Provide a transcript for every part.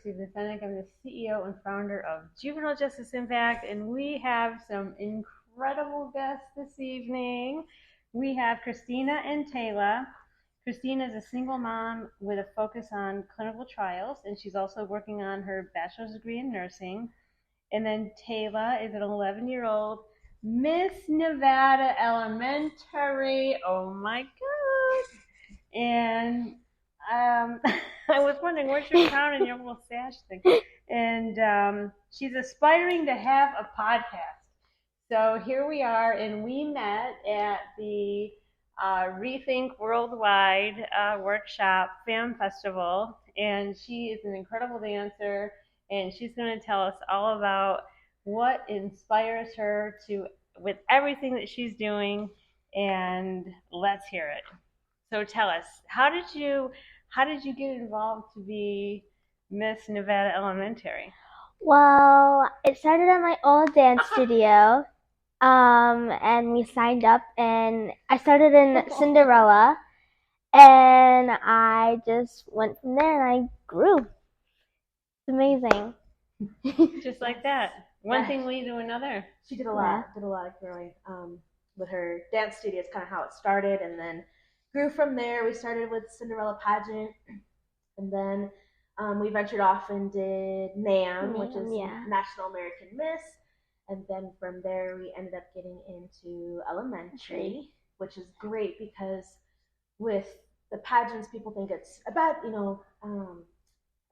Christina Feneck. I'm the CEO and founder of Juvenile Justice Impact, and we have some incredible guests this evening. We have Christina and Tayla. Christina is a single mom with a focus on clinical trials, and she's also working on her bachelor's degree in nursing. And then Tayla is an 11-year-old Miss Nevada Elementary. Oh my God. And I was wondering, where's your crown and your little sash thing? And she's aspiring to have a podcast. So here we are, and we met at the Rethink Worldwide Workshop Film Festival, and she is an incredible dancer, and she's going to tell us all about what inspires her to, with everything that she's doing, and let's hear it. So tell us, how did you get involved to be Miss Nevada Elementary? Well, it started at my old dance studio, and we signed up, and I started in Cinderella, and I just went from there, and I grew. It's amazing. Just like that. One thing lead to another. She did a lot of growing with her dance studio. It's kind of how it started, and then grew from there. We started with Cinderella pageant, and then we ventured off and did NAM, which is National American Miss, and then from there we ended up getting into elementary, which is great because with the pageants, people think it's about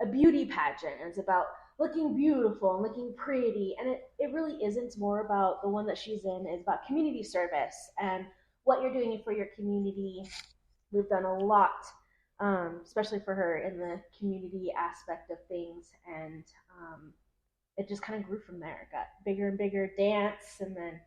a beauty pageant, and it's about looking beautiful and looking pretty, and it really isn't. It's more about the one that she's in is about community service and what you're doing for your community. We've done a lot, especially for her in the community aspect of things, and it just kind of grew from there. It got bigger and bigger, dance, and then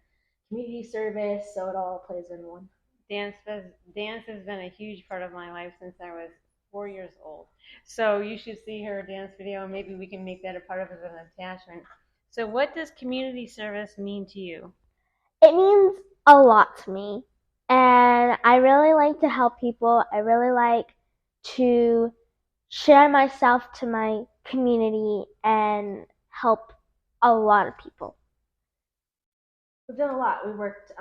community service, so it all plays in one. Dance has been a huge part of my life since I was 4 years old. So you should see her dance video, and maybe we can make that a part of an attachment. So what does community service mean to you? It means a lot to me. And I really like to help people. I really like to share myself to my community and help a lot of people. We've done a lot. We worked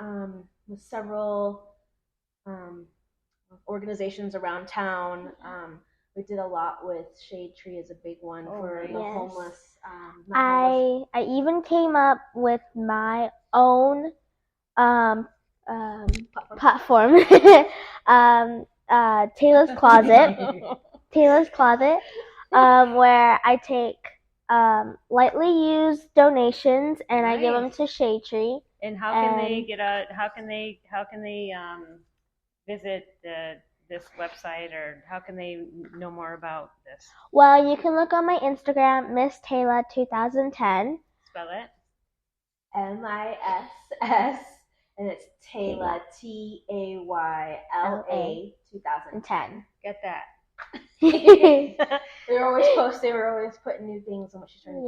with several organizations around town. We did a lot with Shade Tree is a big one for the homeless. I even came up with my own platform. Tayla's Closet, where I take lightly used donations and I give them to Shade Tree. And how can they get how can they visit this website, or how can they know more about this? Well, you can look on my Instagram, Miss Tayla 2010. Spell it. MISS, and it's Tayla TAYLA 2010. Get that. They were always posting. They were always putting new things on what she's trying to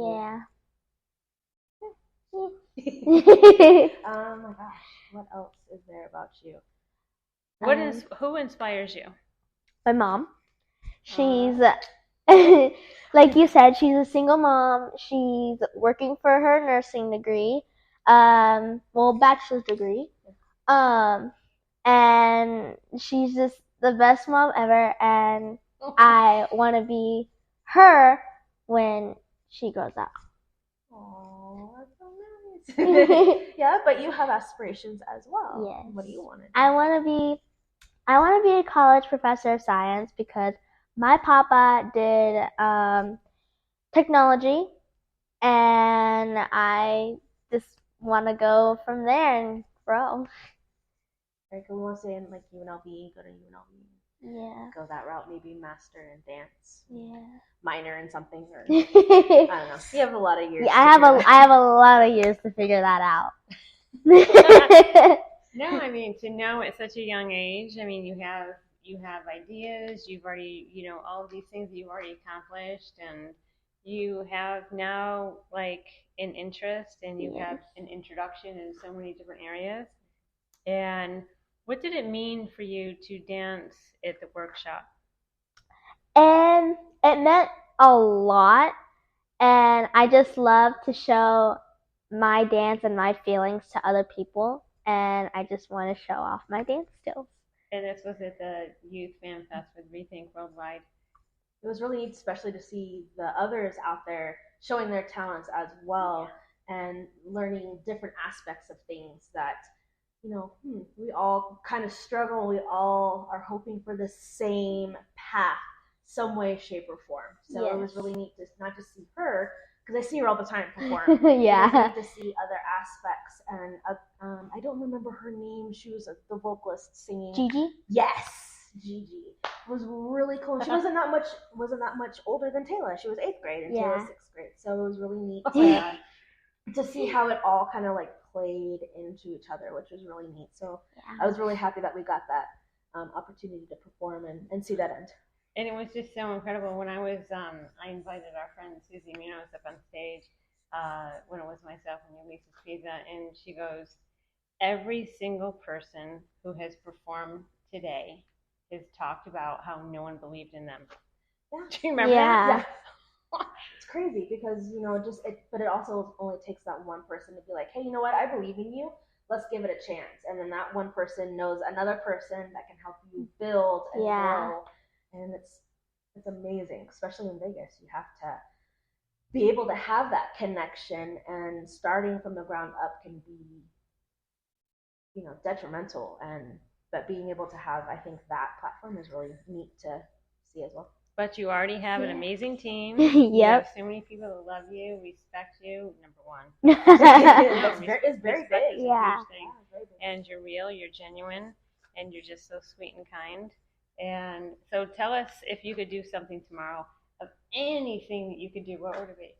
do. Oh my gosh, what else is there about you? Who inspires you? My mom. She's like you said, she's a single mom. She's working for her nursing degree, bachelor's degree, and she's just the best mom ever, and I want to be her when she grows up. Oh, that's so nice. Yeah, but you have aspirations as well. Yes. What do you want to do? I want to be a college professor of science because my papa did technology, and I just want to go from there and grow. Very cool. We want to stay in like UNLV, go to UNLV. Yeah. Go that route, maybe master in dance. Yeah. Minor in something, or I don't know. You have a lot of years. Yeah, I have a lot of years to figure that out. No, I mean, to know at such a young age, I mean, you have ideas, you've already, all of these things that you've already accomplished, and you have now like an interest, and you have an introduction in so many different areas. And what did it mean for you to dance at the workshop? And it meant a lot And I just love to show my dance and my feelings to other people, and I just want to show off my dance skills. And this was at the Youth Fan Fest with Rethink Worldwide. It was really neat, especially to see the others out there showing their talents as well, and learning different aspects of things that, we all kind of struggle. We all are hoping for the same path, some way, shape, or form. So It was really neat to not just see her, because I see her all the time perform. Yeah. It was neat to see other aspects. And I don't remember her name. She was the vocalist singing. Gigi? Yes, Gigi. It was really cool. She wasn't that much older than Tayla. She was 8th grade and Tayla was 6th grade. So it was really neat to see how it all kind of like played into each other, which was really neat. So I was really happy that we got that opportunity to perform and see that end. And it was just so incredible. When I invited our friend Susie Munoz up on stage when it was myself and Lisa's Pizza, and she goes, every single person who has performed today has talked about how no one believed in them. Yeah. Do you remember that? Yeah. It's crazy because, but it also only takes that one person to be like, hey, you know what? I believe in you. Let's give it a chance. And then that one person knows another person that can help you build and grow. And it's amazing, especially in Vegas. You have to be able to have that connection, and starting from the ground up can be, detrimental. But being able to have, I think that platform is really neat to see as well. But you already have an amazing team. Yep. You have so many people that love you, respect you. Number one. It's very big. Yeah. And you're real, you're genuine, and you're just so sweet and kind. And so tell us, if you could do something tomorrow, of anything that you could do, what would it be?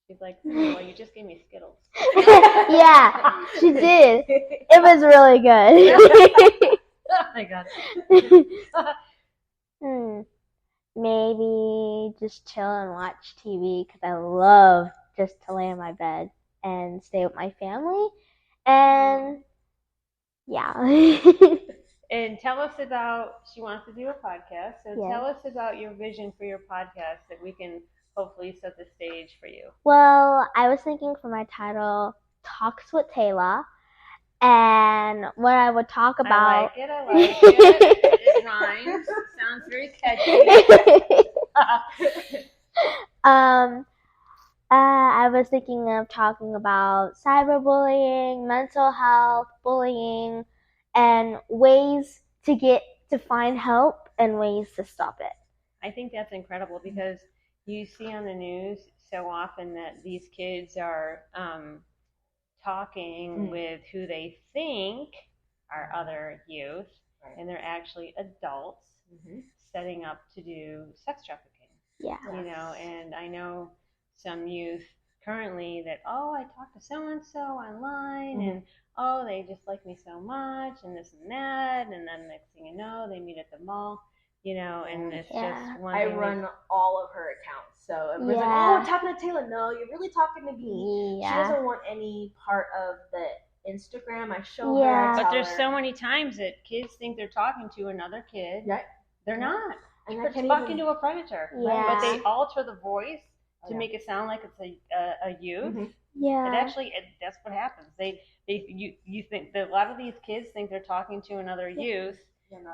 She's like, well, you just gave me Skittles. Yeah, she did. It was really good. Oh my God. Maybe just chill and watch TV, because I love just to lay in my bed and stay with my family. And yeah. And tell us about, she wants to do a podcast, so tell us about your vision for your podcast that we can hopefully set the stage for you. Well, I was thinking for my title, Talks with Tayla, and what I would talk about. I like it. It rhymes. Sounds very catchy. I was thinking of talking about cyberbullying, mental health, bullying, and ways to find help and ways to stop it. I think that's incredible, because you see on the news so often that these kids are talking with who they think are other youth, and they're actually adults setting up to do sex trafficking. Yeah. And I know some youth currently that, I talked to so-and-so online, and they just like me so much, and this and that, and then next thing you know, they meet at the mall, and it's just one I thing. run all of her accounts. So it was like, I'm talking to Tayla. No, you're really talking to me. Yeah. She doesn't want any part of the Instagram. I show her. But there's so many times that kids think they're talking to another kid. Yeah. They're not. And they're talking to a predator. Yeah. But they alter the voice to make it sound like it's a youth. Yeah. And actually, that's what happens. You think that a lot of these kids think they're talking to another youth.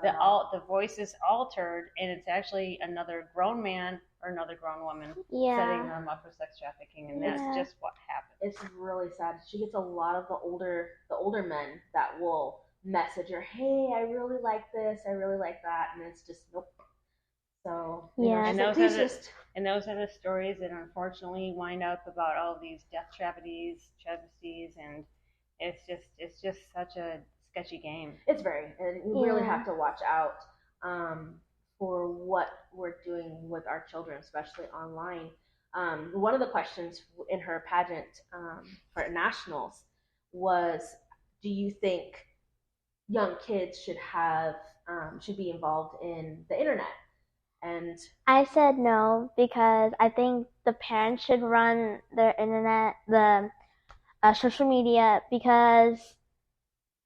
The voice is altered, and it's actually another grown man or another grown woman setting them up for sex trafficking, and that's just what happens. It's really sad. She gets a lot of the older men that will message her, hey, I really like this, I really like that, and it's just nope. So and those are the stories that unfortunately wind up about all these death travesties, and it's just such a sketchy game. It's very, and you really have to watch out for what we're doing with our children, especially online. One of the questions in her pageant for nationals was, do you think young kids should be involved in the internet? And I said no, because I think the parents should run their internet, the social media, because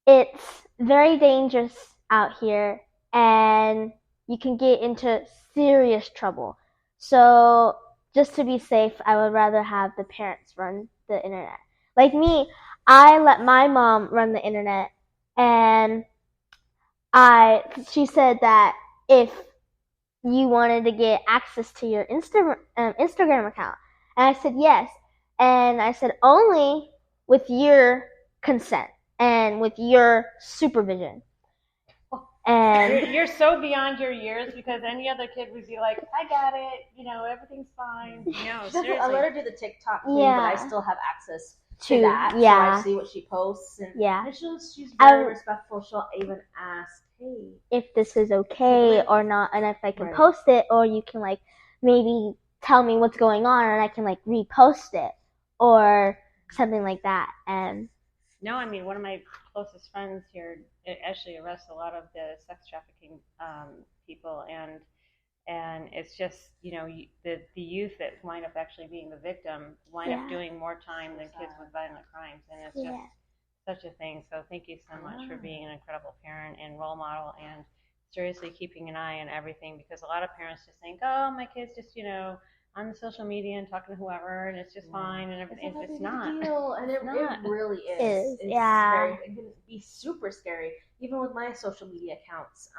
it's very dangerous out here, and you can get into serious trouble. So just to be safe, I would rather have the parents run the internet. Like me, I let my mom run the internet, and she said that if you wanted to get access to your Instagram account, and I said yes, and I said only with your consent and with your supervision. And you're so beyond your years, because any other kid would be like, I got it, everything's fine. No, seriously. I let her do the TikTok thing, Yeah. but I still have access to that. Yeah. So I see what she posts, and, Yeah. and she's very respectful. She'll even ask, hey, if this is okay or not, and if I can Right. post it, or you can like maybe tell me what's going on, and I can like repost it or something like that. And No, I mean, one of my closest friends here actually arrests a lot of the sex trafficking people, and it's just, the youth that wind up actually being the victim wind up doing more time than kids with violent crimes, and it's just such a thing. So thank you so much for being an incredible parent and role model, and seriously keeping an eye on everything, because a lot of parents just think, oh, my kid's just, on the social media and talking to whoever, and it's just fine and everything. It's not. And it really is. It can be super scary. Even with my social media accounts,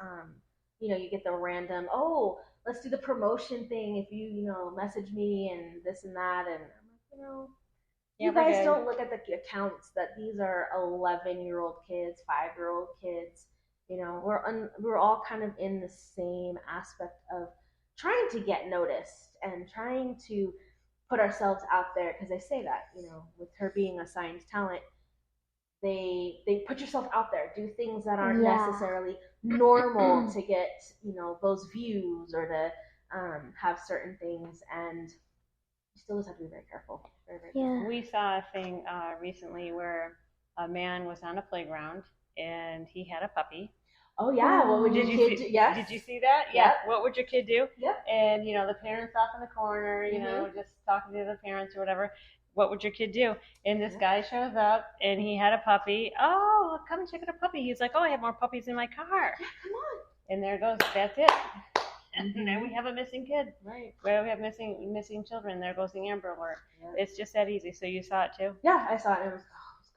you get the random, oh, let's do the promotion thing if you message me and this and that, and I'm like, you guys don't look at the accounts that these are 11-year-old kids, 5-year-old kids. We're all kind of in the same aspect of trying to get noticed and trying to put ourselves out there, because they say that, with her being assigned talent, they put yourself out there, do things that aren't necessarily normal to get, those views or to have certain things, and you still just have to be very careful. Very, very careful. We saw a thing recently where a man was on a playground and he had a puppy. Oh yeah, what would your kid do? Yes. Did you see that? Yeah. Yep. What would your kid do? Yep. And the parents off in the corner, just talking to the parents or whatever. What would your kid do? And this guy shows up and he had a puppy. Oh, come and check out a puppy. He's like, oh, I have more puppies in my car. Yeah, come on. And there goes. That's it. And then we have a missing kid. Right. Where we have missing children. There goes the Amber Alert. Yeah. It's just that easy. So you saw it too? Yeah, I saw it. It was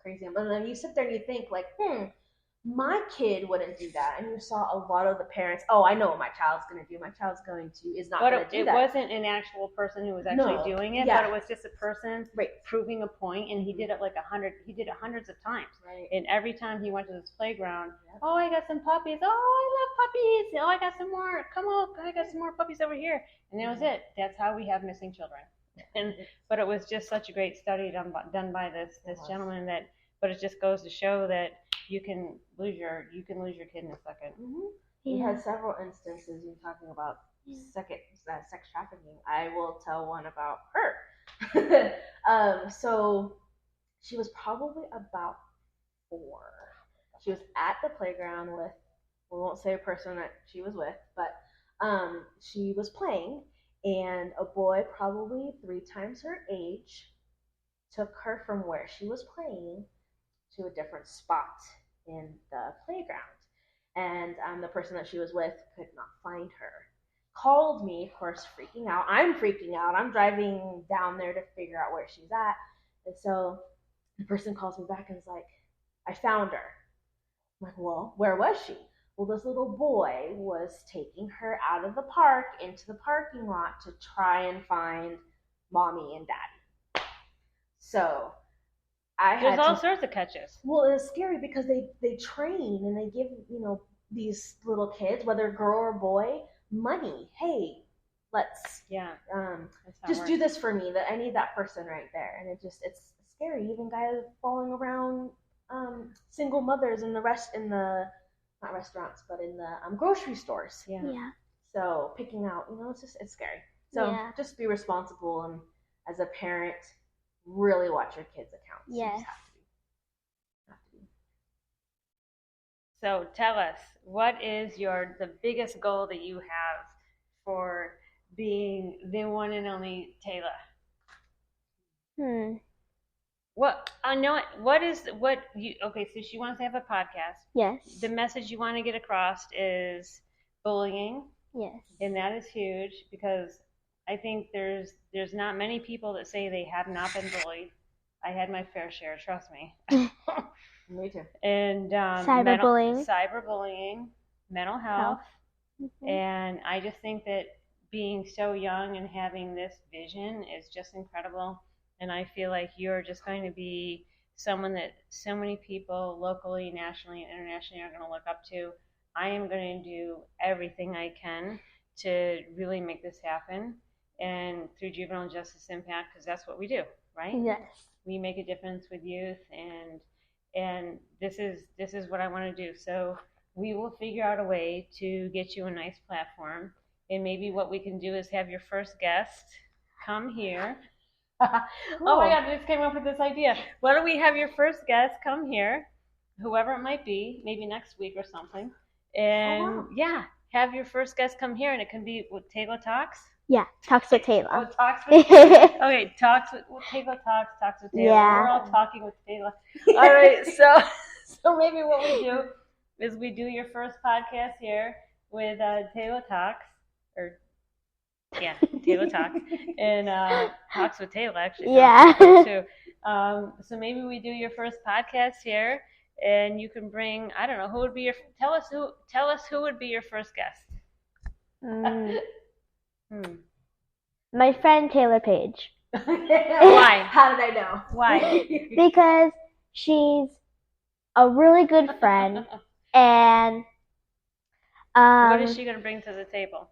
crazy. But then you sit there and you think like, my kid wouldn't do that. And you saw a lot of the parents, oh, I know what my child's going to do. My child's going to is not going to do that. But it wasn't an actual person who was actually doing it, but it was just a person proving a point, and he did it like 100. He did it hundreds of times. Right. And every time he went to this playground, oh, I got some puppies. Oh, I love puppies. Oh, I got some more. Come on, I got some more puppies over here. And that was it. That's how we have missing children. But it was just such a great study done by this gentleman but it just goes to show that you can lose your kid in a second. Mm-hmm. We had several instances. You're talking about sex trafficking. I will tell one about her. So she was probably about 4. She was at the playground with, we won't say a person that she was with, but she was playing, and a boy probably 3 times her age took her from where she was playing to a different spot in the playground, and the person that she was with could not find her. Called me, of course, freaking out. I'm freaking out. I'm driving down there to figure out where she's at, and so the person calls me back and is like, I found her. I'm like, well, where was she? Well, this little boy was taking her out of the park into the parking lot to try and find mommy and daddy. So there's all sorts of catches. Well, it's scary because they train and they give these little kids, whether girl or boy, money. Hey, let's just do this for me. That I need that person right there, and it's scary. Even guys following around single mothers in the not restaurants, but in the grocery stores. Yeah. So picking out, it's scary. So just be responsible, and as a parent, really watch your kids' accounts. Yes. You just have to be. So tell us, what is the biggest goal that you have for being the one and only Tayla? Okay, so she wants to have a podcast. Yes. The message you want to get across is bullying. Yes. And that is huge, because I think there's not many people that say they have not been bullied. I had my fair share, trust me. Me too. And cyberbullying, mental health. And I just think that being so young and having this vision is just incredible. And I feel like you're just going to be someone that so many people locally, nationally, and internationally are going to look up to. I am going to do everything I can to really make this happen. And through Juvenile Justice Impact, because that's what we do, right? Yes. We make a difference with youth, and this is what I want to do. So we will figure out a way to get you a nice platform, and maybe what we can do is have your first guest come here. Cool. Oh my God, I just came up with this idea. Why don't we have your first guest come here, whoever it might be, maybe next week or something, and yeah, have your first guest come here, and it can be with Tayla Talks. Yeah, Talks with Tayla. Oh, Talks with Tayla. Okay, Talks with Tayla Talks with Tayla. Yeah. We're all talking with Tayla. All right, so maybe what we do is we do your first podcast here with Tayla Talks, or yeah, Tayla Talks, and Talks with Tayla actually. Yeah. Too. So maybe we do your first podcast here, and you can bring, I don't know, who would be your, tell us who would be your first guest. My friend Taylor Page. Why? How did I know? Why? Because she's a really good friend, and what is she gonna bring to the table?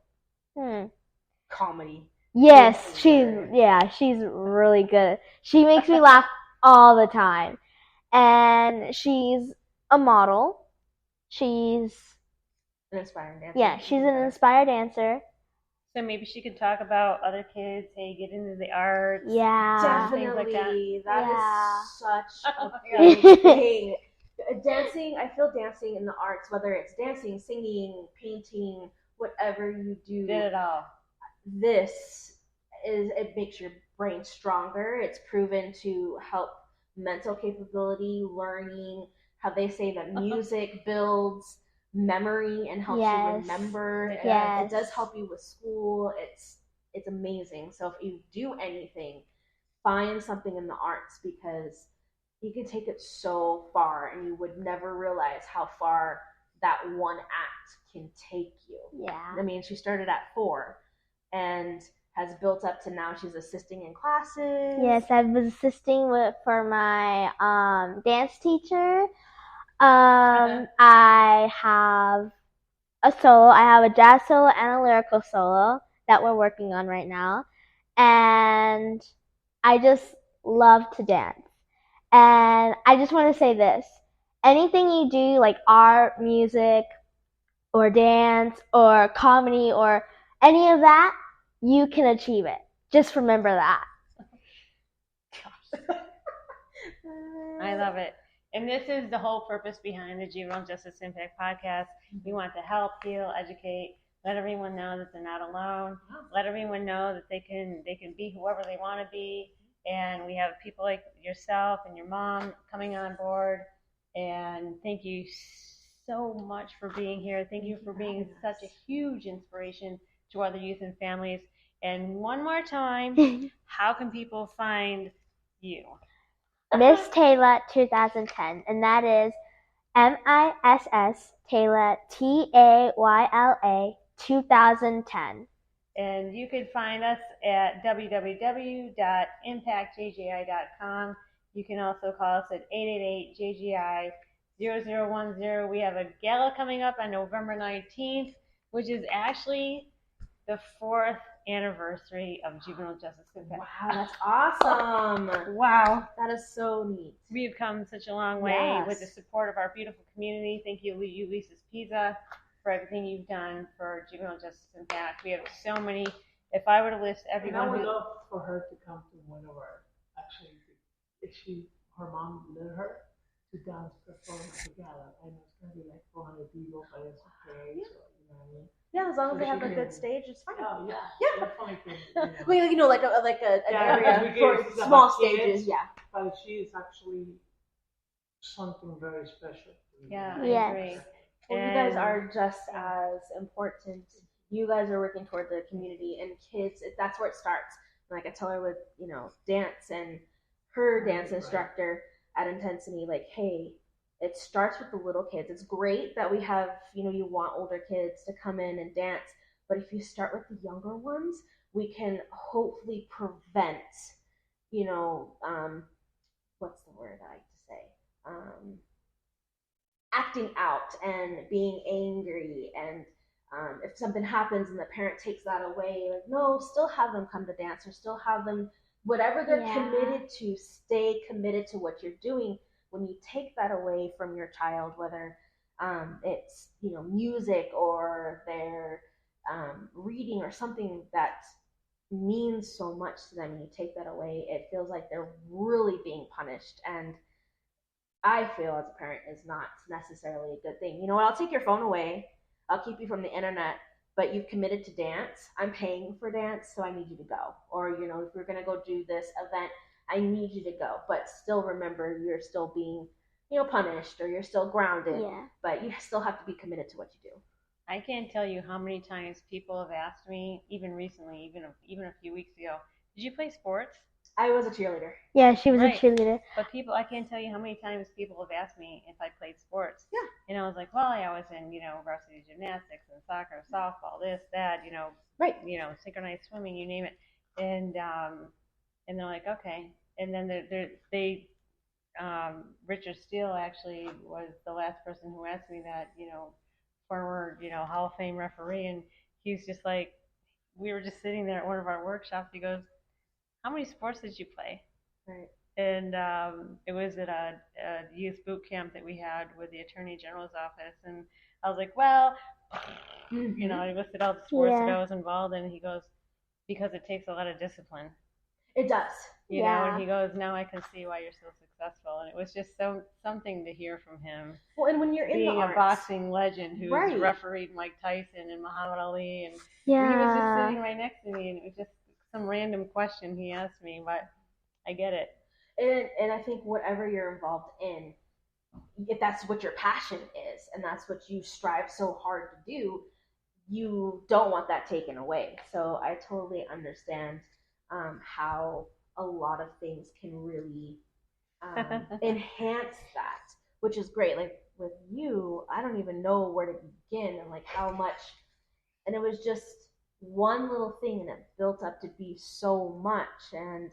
Comedy. Yes, she's really good. She makes me laugh all the time, and she's a model. She's an inspired dancer. Yeah, she's an inspired dancer. So maybe she could talk about other kids, hey, get into the arts. Yeah. Definitely. Things like that. That is such a big thing. Dancing, I feel dancing in the arts, whether it's dancing, singing, painting, whatever you do. Did it all. It makes your brain stronger. It's proven to help mental capability, learning, how they say that music builds memory and helps you remember. Yes. It does help you with school. It's amazing. So if you do anything, find something in the arts, because you can take it so far, and you would never realize how far that one act can take you. Yeah. I mean, she started at 4 and has built up to now she's assisting in classes. Yes, I was assisting for my dance teacher. I have a solo. I have a jazz solo and a lyrical solo that we're working on right now. And I just love to dance. And I just want to say this. Anything you do, like art, music, or dance, or comedy, or any of that, you can achieve it. Just remember that. I love it. And this is the whole purpose behind the Juvenile Justice Impact Podcast. We want to help, heal, educate, let everyone know that they're not alone. Let everyone know that they can be whoever they want to be. And we have people like yourself and your mom coming on board. And thank you so much for being here. Thank you for being such a huge inspiration to other youth and families. And one more time, how can people find you? Miss Tayla 2010, and that is MISS Tayla TAYLA 2010. And you can find us at www.impactjgi.com. You can also call us at 888-JGI-0010. We have a gala coming up on November 19th, which is actually the 4th anniversary of Juvenile Justice Impact. Wow, that's awesome. Wow. That is so neat. We've come such a long way with the support of our beautiful community. Thank you, Ulysses Pizza, for everything you've done for Juvenile Justice Impact. We have so many. If I were to list everyone, and I would love for her to come to one of our, actually, if her mom let her, to dance perform at the gala. I know it's going to be like 400 people, but it's okay. So, you know what I mean? Yeah, as long as they have a good stage, it's fine. Oh, yeah. Definitely can, Like an area for small stages. Yeah. But she is actually something very special. Yeah, I Yes. agree. Well, you guys are just as important you guys are working toward the community and kids. That's where it starts. Like I tell her with dance and her dance instructor at Intensity, like, hey, it starts with the little kids. It's great that we have, you want older kids to come in and dance, but if you start with the younger ones, we can hopefully prevent, what's the word I like to say? Acting out and being angry, and if something happens and the parent takes that away, like, no, still have them come to dance, or still have them, whatever they're committed to, stay committed to what you're doing. When you take that away from your child, whether it's music or their reading or something that means so much to them, and you take that away, it feels like they're really being punished. And I feel as a parent is not necessarily a good thing. You know what? I'll take your phone away. I'll keep you from the internet, but you've committed to dance. I'm paying for dance, so I need you to go. Or, if we're going to go do this event, I need you to go. But still remember, you're still being, punished, or you're still grounded. Yeah. But you still have to be committed to what you do. I can't tell you how many times people have asked me, even recently, even a few weeks ago, did you play sports? I was a cheerleader. Yeah, she was Right. a cheerleader. But I can't tell you how many times people have asked me if I played sports. Yeah. And I was like, well, I was in, varsity gymnastics and soccer, softball, this, that, Right. Synchronized swimming, you name it. And they're like, okay. And then Richard Steele actually was the last person who asked me that, former, Hall of Fame referee. And he was just like, we were just sitting there at one of our workshops. He goes, how many sports did you play? Right. And it was at a youth boot camp that we had with the Attorney General's office. And I was like, well, I listed all the sports that I was involved in. And he goes, because it takes a lot of discipline. It does. You know, and he goes, now I can see why you're so successful. And it was just something to hear from him. Well, and when you're in being the arts, a boxing legend who's refereed Mike Tyson and Muhammad Ali, and he was just sitting right next to me, and it was just some random question he asked me, but I get it. And I think whatever you're involved in, if that's what your passion is, and that's what you strive so hard to do, you don't want that taken away. So I totally understand how a lot of things can really enhance that, which is great. Like with you, I don't even know where to begin and like how much, and it was just one little thing and it built up to be so much. And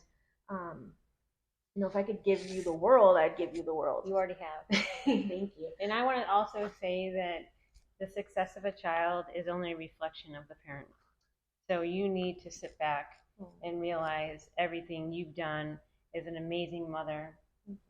if I could give you the world, I'd give you the world. You already have. Thank you. And I want to also say that the success of a child is only a reflection of the parent. So you need to sit back and realize everything you've done as an amazing mother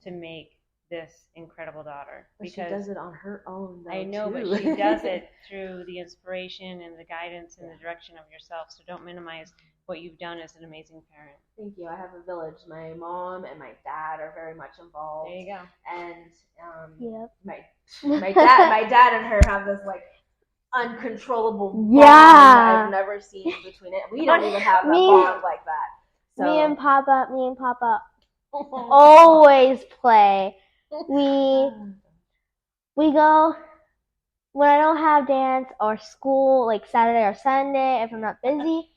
to make this incredible daughter. But because she does it on her own, though, I know, too. but she does it through the inspiration and the guidance and the direction of yourself. So don't minimize what you've done as an amazing parent. Thank you. I have a village. My mom and my dad are very much involved. There you go. And my dad and her have this like uncontrollable bond that I've never seen between it. We don't even have a bond like that. So. Me and Papa always play. We go when I don't have dance or school, like Saturday or Sunday, if I'm not busy.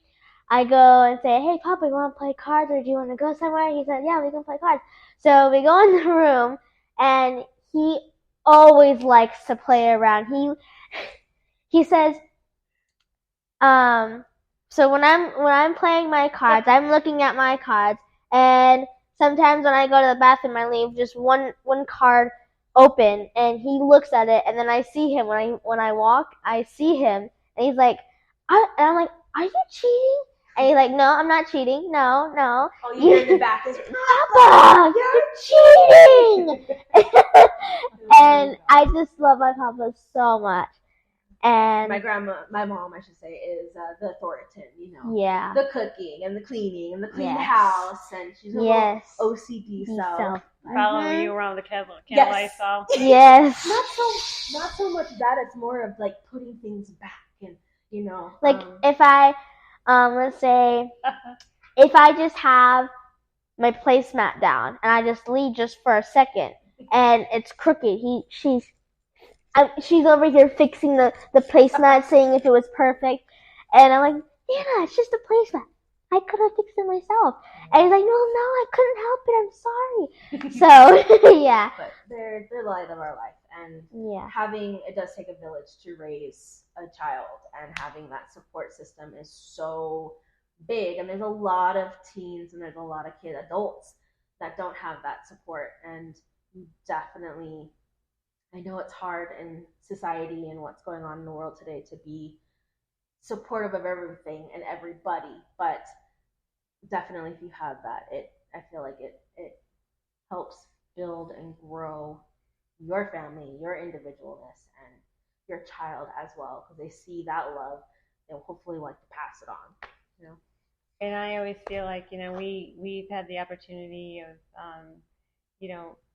I go and say, hey, Papa, you want to play cards or do you want to go somewhere? He said, yeah, we can play cards. So we go in the room, and he always likes to play around. He says, so when I'm playing my cards, I'm looking at my cards, and sometimes when I go to the bathroom, I leave just one card open, and he looks at it, and then I see him when I walk. I see him, and he's like, and I'm like, are you cheating? And he's like, no, I'm not cheating. No. Oh, you hear in the back is, Papa, you're cheating. And I just love my Papa so much. And my mom, I should say, is the authoritative, Yeah. The cooking and the cleaning and the clean house, and she's a little OCD self. Following you around the kennel lifestyle. Yes. Not so much that, it's more of like putting things back and like if I let's say if I just have my placemat down and I just leave just for a second and it's crooked, she's over here fixing the placemat, saying if it was perfect, And I'm like, Nana, it's just a placement. I could have fixed it myself. And he's like, no, I couldn't help it. I'm sorry. So, yeah. But they're the light of our life. And it does take a village to raise a child. And having that support system is so big. And there's a lot of teens and there's a lot of adults that don't have that support. And definitely, I know it's hard in society and what's going on in the world today to be supportive of everything and everybody, but definitely if you have that, I feel like it helps build and grow your family, your individualness, and your child as well, because they see that love, they'll hopefully want to pass it on. And I always feel like we've had the opportunity of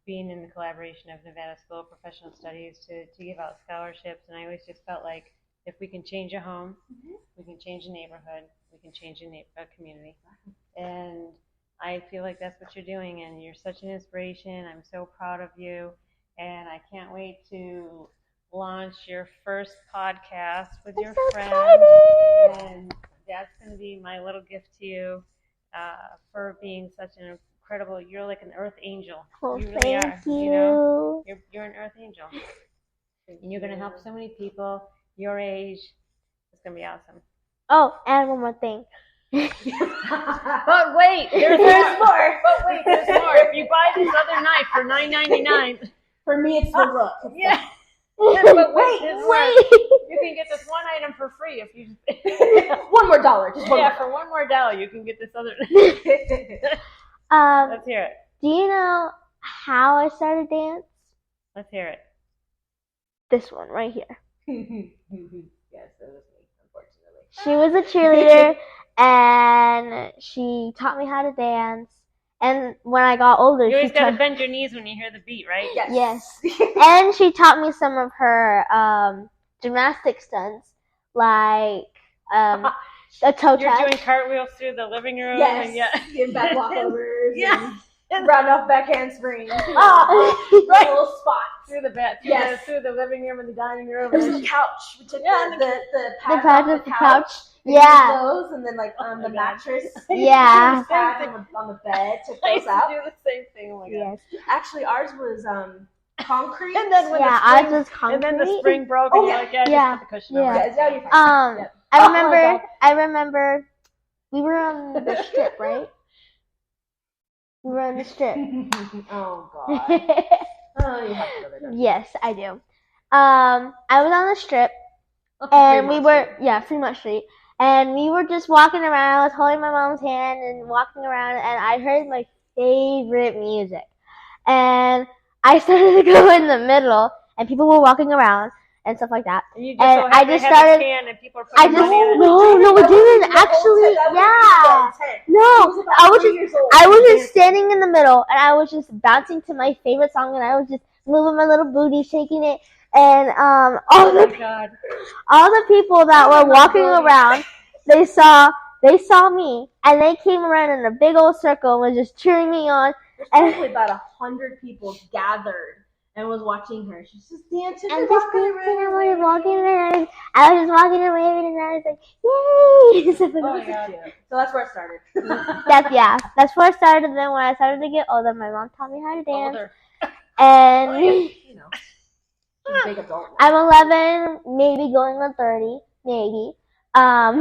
being in the collaboration of Nevada School of Professional Studies to give out scholarships, and I always just felt like if we can change a home, we can change a neighborhood, we can change a community. And I feel like that's what you're doing, and you're such an inspiration. I'm so proud of you, and I can't wait to launch your first podcast with your friends. And that's going to be my little gift to you for being such an incredible, you're like an earth angel. Well, you really are. You. You're an earth angel. And you're going to help so many people your age. It's going to be awesome. Oh, and one more thing. But wait, there's more. But wait, there's more. If you buy this other knife for $9.99, for me it's the look. Yeah. But wait, you can get this one item for free if you one more dollar. Just one more. For $1 more you can get this other. Let's hear it. Do you know how I started dance? Let's hear it. This one right here. Yes, that was me, unfortunately. She was a cheerleader, and she taught me how to dance. And when I got older, you always gotta bend your knees when you hear the beat, right? Yes. And she taught me some of her gymnastic stunts, like a toe touch. You're doing cartwheels through the living room. Yes. And and back walkovers. Yeah. And round off back handspring. Right. Little spot. Through the living room and the dining room. There's the couch. We took the pads pads off the couch. Yeah. Those, and then the mattress. Yeah. Pads on the bed. Took those out. Do the same thing. Oh my God. Yes. Actually, ours was concrete. And then when ours was concrete. And then the spring broke, and you're like, just put the cushion over it. Yeah. I remember we were on the strip, right? We were on the strip. Oh God. Oh, you have to go there. Yes, I do. I was on the strip, and we were Fremont Street, and we were just walking around. I was holding my mom's hand and walking around, and I heard my favorite music, and I started to go in the middle, and people were walking around and stuff like that. And you just I just started. And people are No, we didn't actually. Yeah, no, I was just standing in the middle, and I was just bouncing to my favorite song, and I was just moving my little booty, shaking it, and all the people that were walking around, they saw me, and they came around in a big old circle and was just cheering me on. There's probably about 100 people gathered and was watching her. She's just dancing. And just dancing, and we were walking around. I was just walking and waving, and I was like, yay! Oh my God. So that's where it started. That's where I started. And then when I started to get older, my mom taught me how to dance. Older. And she's a big adult now. I'm 11, maybe going on 30, maybe. I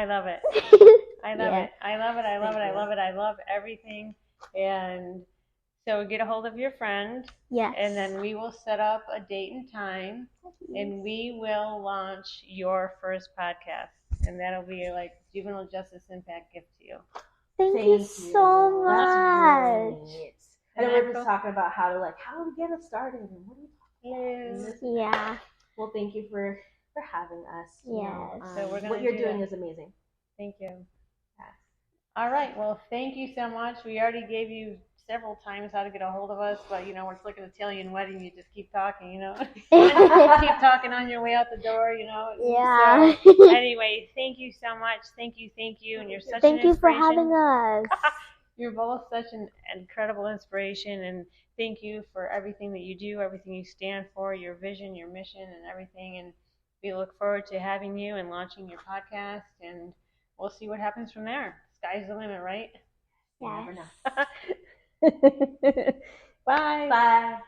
love it. I love it. I love it. I love it. I love it. I love everything. And so get a hold of your friend. Yes. And then we will set up a date and time, and we will launch your first podcast. And that'll be like Juvenile Justice Impact gift to you. Thank you so much. And then we're just talking about how to get it started and what are you talking about? Yeah. Well, thank you for having us. Yes. So we're gonna what you're doing is amazing. Thank you. Yes. All right. Well, thank you so much. We already gave you several times how to get a hold of us, but it's like an Italian wedding. You just keep talking, keep talking on your way out the door, Yeah. So, anyway, thank you so much. Thank you, and you're such an inspiration. Thank you for having us. You're both such an incredible inspiration, and thank you for everything that you do, everything you stand for, your vision, your mission, and everything. And we look forward to having you and launching your podcast, and we'll see what happens from there. Sky's the limit, right? Yes. You never know. Bye. Bye.